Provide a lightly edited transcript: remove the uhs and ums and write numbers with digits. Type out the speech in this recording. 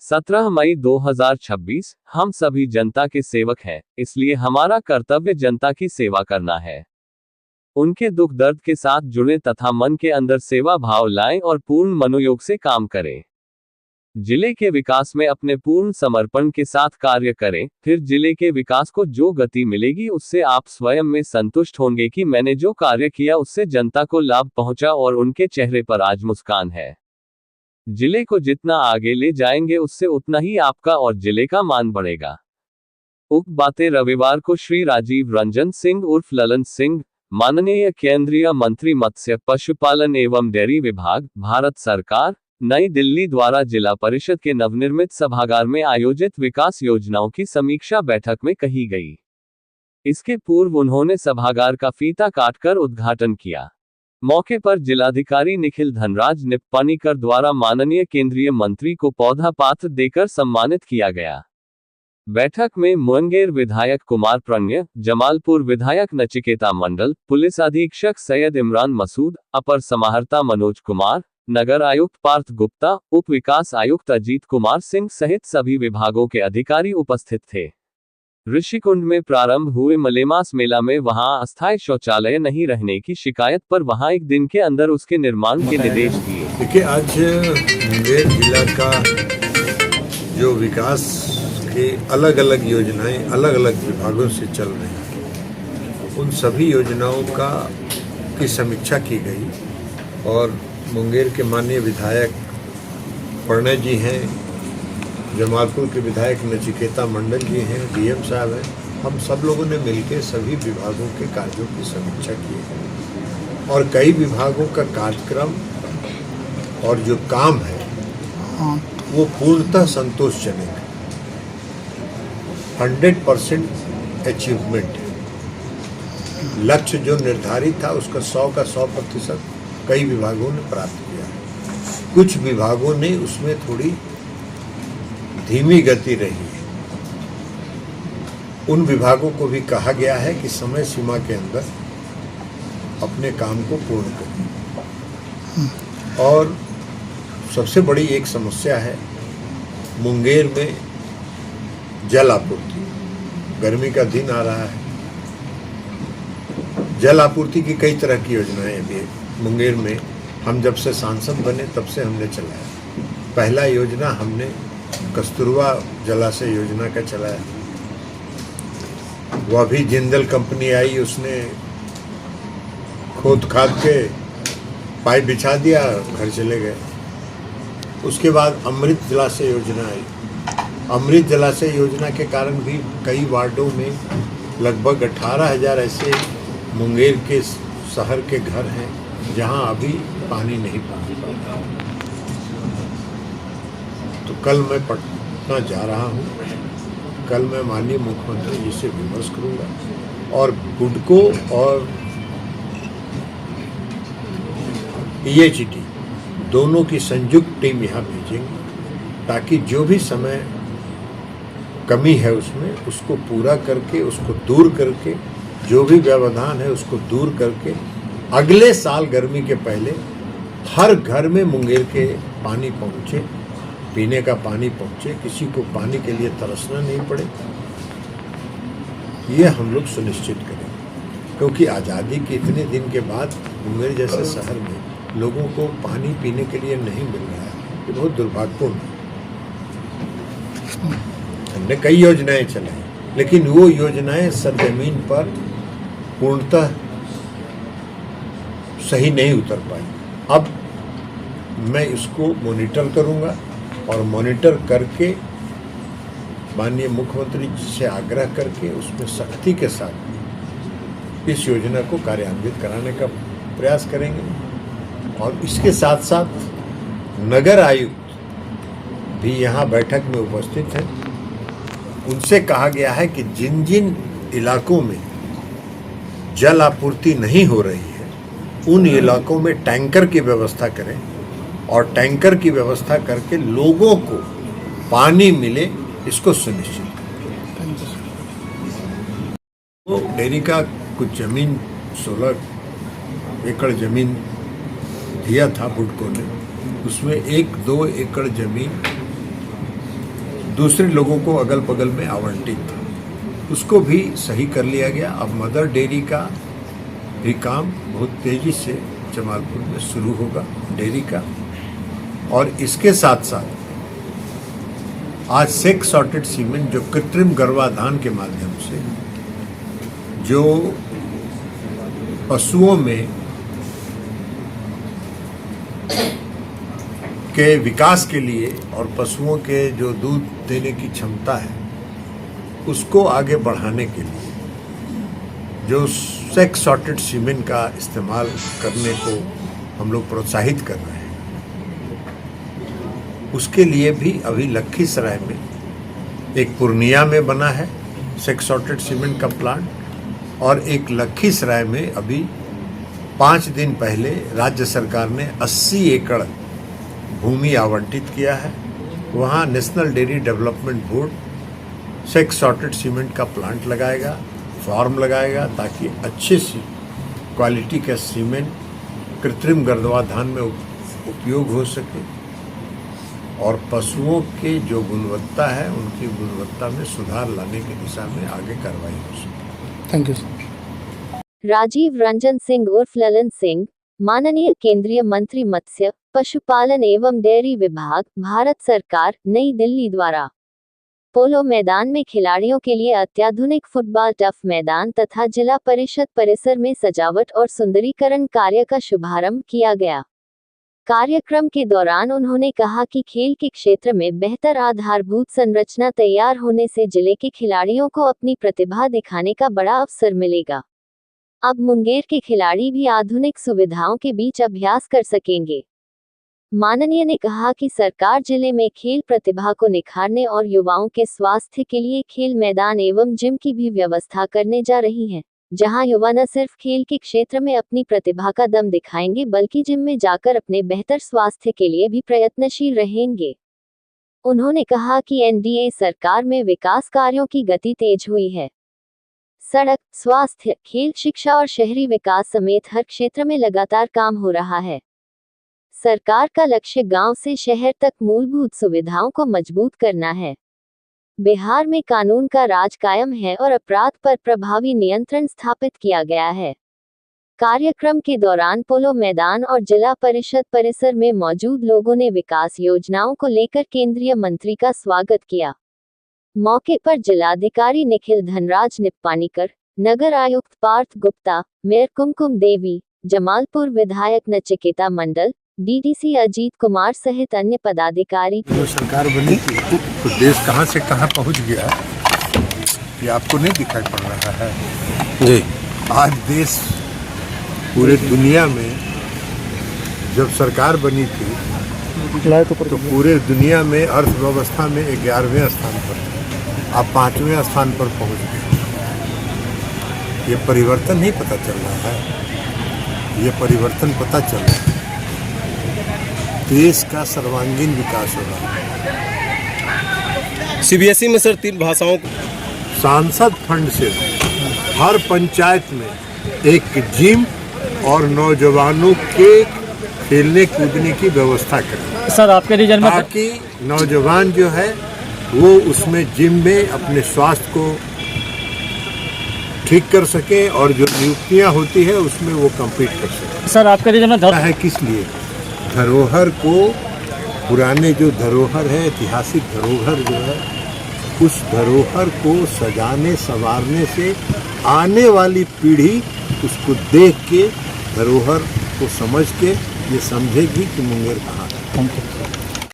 17 मई 2026। हम सभी जनता के सेवक हैं, इसलिए हमारा कर्तव्य जनता की सेवा करना है। उनके दुख दर्द के साथ जुड़े तथा मन के अंदर सेवा भाव लाएं और पूर्ण मनोयोग से काम करें। जिले के विकास में अपने पूर्ण समर्पण के साथ कार्य करें, फिर जिले के विकास को जो गति मिलेगी उससे आप स्वयं में संतुष्ट होंगे कि मैंने जो कार्य किया उससे जनता को लाभ पहुंचा और उनके चेहरे पर आज मुस्कान है। जिले को जितना आगे ले जाएंगे उससे उतना ही आपका और जिले का मान बढ़ेगा। उक्त बातें रविवार को श्री राजीव रंजन सिंह उर्फ ललन सिंह, माननीय केंद्रीय मंत्री मत्स्य पशुपालन एवं डेयरी विभाग, भारत सरकार, नई दिल्ली द्वारा जिला परिषद के नवनिर्मित सभागार में आयोजित विकास योजनाओं की समीक्षा बैठक में कही गई। इसके पूर्व उन्होंने सभागार का फीता काटकर उद्घाटन किया। मौके पर जिलाधिकारी निखिल धनराज निप्पानीकर द्वारा माननीय केंद्रीय मंत्री को पौधा पात्र देकर सम्मानित किया गया। बैठक में मुंगेर विधायक कुमार प्रणय, जमालपुर विधायक नचिकेता मंडल, पुलिस अधीक्षक सैयद इमरान मसूद, अपर समाहर्ता मनोज कुमार, नगर आयुक्त पार्थ गुप्ता, उप विकास आयुक्त अजीत कुमार सिंह सहित सभी विभागों के अधिकारी उपस्थित थे। ऋषिकुंड में प्रारंभ हुए मलेमास मेला में वहां अस्थायी शौचालय नहीं रहने की शिकायत पर वहां एक दिन के अंदर उसके निर्माण के निर्देश दिए। देखिए, आज मुंगेर जिला का जो विकास की अलग अलग योजनाएं अलग अलग विभागों से चल रही हैं, उन सभी योजनाओं की समीक्षा की गई और मुंगेर के माननीय विधायक प्रणय जी हैं, जमालपुर के विधायक नचिकेता मंडल जी हैं, डीएम साहब हैं, हम सब लोगों ने मिलकर सभी विभागों के कार्यों की समीक्षा की और कई विभागों का कार्यक्रम और जो काम है वो पूर्णतः संतोषजनक है। 100% अचीवमेंट है। लक्ष्य जो निर्धारित था उसका 100 का 100% कई विभागों ने प्राप्त किया। कुछ विभागों ने उसमें थोड़ी धीमी गति रही है। उन विभागों को भी कहा गया है कि समय सीमा के अंदर अपने काम को पूर्ण करें। और सबसे बड़ी एक समस्या है मुंगेर में जल आपूर्ति। गर्मी का दिन आ रहा है, जल आपूर्ति की कई तरह की योजनाएं अभी मुंगेर में हम जब से सांसद बने तब से हमने चलाया। पहला योजना हमने कस्तूरबा जलाशय योजना का चलाया। वह भी जिंदल कंपनी आई, उसने खोद खाद के पाइप बिछा दिया, घर चले गए। उसके बाद अमृत जलाशय योजना आई। अमृत जलाशय योजना के कारण भी कई वार्डों में लगभग 18,000 ऐसे मुंगेर के शहर के घर हैं जहां अभी पानी नहीं पाता। तो कल मैं पटना जा रहा हूं। कल मैं माननीय मुख्यमंत्री जी से विमर्श करूंगा और बुडको और पीएचडी दोनों की संयुक्त टीम यहाँ भेजेंगे ताकि जो भी समय कमी है उसमें उसको पूरा करके, उसको दूर करके, जो भी व्यवधान है उसको दूर करके अगले साल गर्मी के पहले हर घर में मुंगेर के पानी पहुँचे, पीने का पानी पहुँचे, किसी को पानी के लिए तरसना नहीं पड़े। ये हम लोग सुनिश्चित करें, क्योंकि आज़ादी के इतने दिन के बाद मुंगेर जैसे शहर में लोगों को पानी पीने के लिए नहीं मिल रहा है। ये बहुत दुर्भाग्यपूर्ण है। हमने कई योजनाएं चलाई, लेकिन वो योजनाएं सरजमीन पर पूर्णतः सही नहीं उतर पाई। अब मैं इसको मॉनिटर करूंगा और मॉनिटर करके माननीय मुख्यमंत्री जी से आग्रह करके उसमें सख्ती के साथ इस योजना को कार्यान्वित कराने का प्रयास करेंगे। और इसके साथ साथ नगर आयुक्त भी यहाँ बैठक में उपस्थित हैं। उनसे कहा गया है कि जिन जिन इलाकों में जल आपूर्ति नहीं हो रही है उन इलाकों में टैंकर की व्यवस्था करें और टैंकर की व्यवस्था करके लोगों को पानी मिले, इसको सुनिश्चित करें। वो डेयरी का कुछ जमीन 16 एकड़ जमीन दिया था बुडको ने, उसमें 1-2 एकड़ जमीन दूसरे लोगों को अगल बगल में आवंटित था, उसको भी सही कर लिया गया। अब मदर डेयरी का भी काम बहुत तेज़ी से जमालपुर में शुरू होगा, डेयरी का। और इसके साथ साथ आज सेक्स सॉर्टेड सीमेंट, जो कृत्रिम गर्भाधान के माध्यम से जो पशुओं में के विकास के लिए और पशुओं के जो दूध देने की क्षमता है उसको आगे बढ़ाने के लिए जो सेक्स सॉर्टेड सीमेंट का इस्तेमाल करने को हम लोग प्रोत्साहित कर रहे हैं, उसके लिए भी अभी लखीसराय में, एक पूर्णिया में बना है सेक्स सॉर्टेड सीमेंट का प्लांट, और एक लखीसराय में अभी 5 दिन पहले राज्य सरकार ने 80 एकड़ भूमि आवंटित किया है। वहाँ national dairy development board sex sorted cement का प्लांट लगाएगा, फार्म लगाएगा, ताकि अच्छी सी क्वालिटी का सीमेंट कृत्रिम गर्भाधान में उपयोग हो सके और पशुओं के जो गुणवत्ता है उनकी गुणवत्ता में सुधार लाने की दिशा में आगे कार्रवाई हो सके। Thank you sir. Rajiv Ranjan Singh उर्फ ललन सिंह, माननीय केंद्रीय मंत्री मत्स्य, पशुपालन एवं डेयरी विभाग, भारत सरकार, नई दिल्ली द्वारा पोलो मैदान में खिलाड़ियों के लिए अत्याधुनिक फुटबॉल टफ मैदान तथा जिला परिषद परिसर में सजावट और सुंदरीकरण कार्य का शुभारंभ किया गया। कार्यक्रम के दौरान उन्होंने कहा कि खेल के क्षेत्र में बेहतर आधारभूत संरचना तैयार होने से जिले के खिलाड़ियों को अपनी प्रतिभा दिखाने का बड़ा अवसर मिलेगा। अब मुंगेर के खिलाड़ी भी आधुनिक सुविधाओं के बीच अभ्यास कर सकेंगे। माननीय ने कहा कि सरकार जिले में खेल प्रतिभा को निखारने और युवाओं के स्वास्थ्य के लिए खेल मैदान एवं जिम की भी व्यवस्था करने जा रही है, जहां युवा न सिर्फ खेल के क्षेत्र में अपनी प्रतिभा का दम दिखाएंगे बल्कि जिम में जाकर अपने बेहतर स्वास्थ्य के लिए भी प्रयत्नशील रहेंगे। उन्होंने कहा कि एनडीए सरकार में विकास कार्यों की गति तेज हुई है। सड़क, स्वास्थ्य, खेल, शिक्षा और शहरी विकास समेत हर क्षेत्र में लगातार काम हो रहा है। सरकार का लक्ष्य गांव से शहर तक मूलभूत सुविधाओं को मजबूत करना है। बिहार में कानून का राज कायम है और अपराध पर प्रभावी नियंत्रण स्थापित किया गया है। कार्यक्रम के दौरान पोलो मैदान और जिला परिषद परिसर में मौजूद लोगों ने विकास योजनाओं को लेकर केंद्रीय मंत्री का स्वागत किया। मौके पर जिलाधिकारी निखिल धनराज निप्पानीकर, नगर आयुक्त पार्थ गुप्ता, मेयर कुमकुम देवी, जमालपुर विधायक नचिकेता मंडल, डीडीसी अजीत कुमार सहित अन्य पदाधिकारी। जो सरकार बनी थी तो देश कहां से कहां पहुंच गया ये आपको नहीं दिखाई पड़ रहा है जी। आज देश पूरे दुनिया में जब सरकार बनी थी तो पूरे दुनिया में अर्थव्यवस्था में 11वें स्थान पर थे, अब 5वें स्थान पर पहुंच गए। ये परिवर्तन नहीं पता चल रहा है, ये परिवर्तन पता चल रहा है। देश का सर्वांगीण विकास हो रहा है। सीबीएसई में सर 3 भाषाओं को सांसद फंड से हर पंचायत में एक जिम और नौजवानों के खेलने कूदने की व्यवस्था करें सर आपके रीजन में, ताकि नौजवान जो है वो उसमें जिम में अपने स्वास्थ्य को ठीक कर सके और जो नियुक्तियां होती है उसमें वो कम्पीट कर सके। सर आपके रीजन में है किस लिए? धरोहर को, पुराने जो धरोहर है, ऐतिहासिक धरोहर जो है, उस धरोहर को सजाने संवारने से आने वाली पीढ़ी उसको देख के, धरोहर को समझ के ये समझेगी कि मुंगेर कहाँ है।